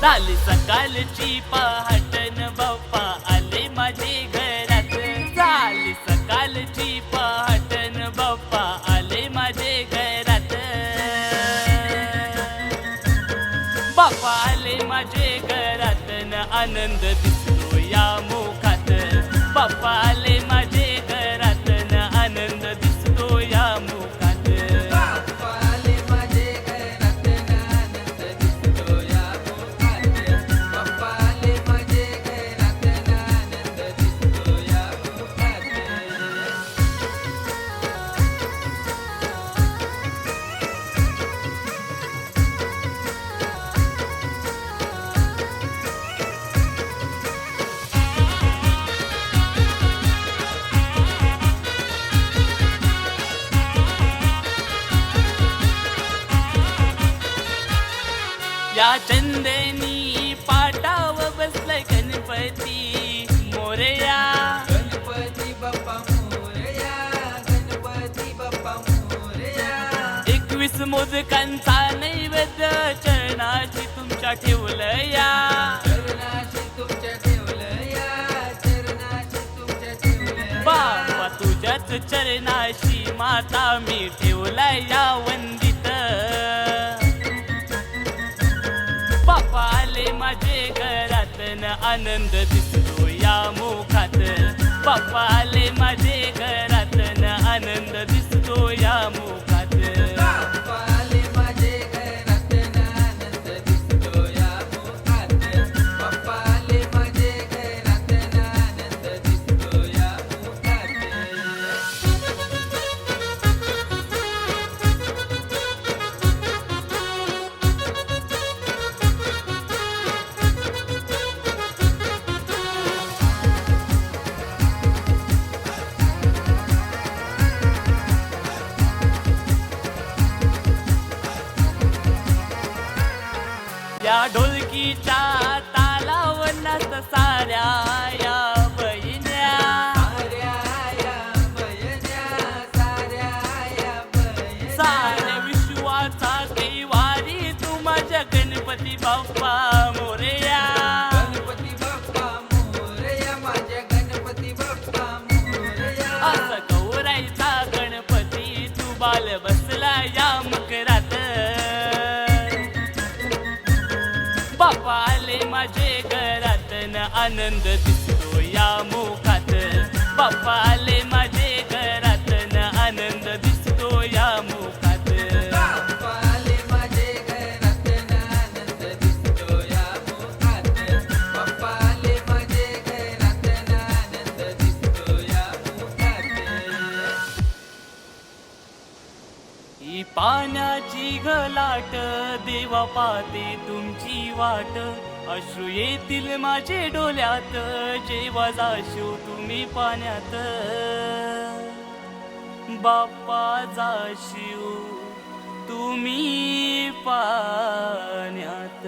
झाली सकाळची पहाटन बाप्पा आले माझे घरात. झाली सकाळची पहाटन बाप्पा आले माझे घरात. बाप्पा आले माझे घरात न आनंद दिसतो या मुखात. बाप्पा आले माझे घरात न आनंद दिसतो या मुखात. या चंदनी पाटाव बसलाय गणपती मोरया. गणपती बाप्पा मोरया, गणपती बाप्पा मोरया. 21 मोदकांचा नैवेद्य चरणाशी तुमच्या ठेवलया. चरणाशी तुमच्या ठेवलया, चरणाशी तुमच्या ठेवलया. बाप्पा तुझ्याच चरणाशी माता मी ठेवलाय या वंदित. बाप्पा आले माझे घरात न आनंद दिसतो या मुखात. बाप्पा आले माझे घरात न आनंद दिसतो या मुखात. बाप्पा आले माझे घरात न आनंद दिसतो या मुखात. बाप्पा आले माझे घरात न आनंद दिसतो या मुखात. या ढोलकीच्या तालावनात साऱ्या या बहिण्या. साऱ्या या बहिण्या, साऱ्या या बहिण्या. साऱ्या विश्वाचा कैवारी तू माझ्या गणपती बाप्पा मोरया. गणपती बाप्पा मोरया, माझ्या गणपती बाप्पा मोरया. असं गौराईचा गणपती तू बाल बसला या मकरात. बाप्पा आले माझे घरात न आनंद दिसतो या मुखात. बाप्पा आले माझे घरात न आनंद दिसतो या मुखात. बाप्पा आले माझे घरात न आनंद दिसतो या मुखात. बाप्पा आले माझे घरात न आनंद दिसतो या मुखात. ही पाण्याची घलाट देवा पाहते तुमची वाट. अश्रू येतील माझे डोल्यात जेव्हा जाशो तुम्ही पाण्यात. बाप्पा जाशिव तुम्ही पाण्यात.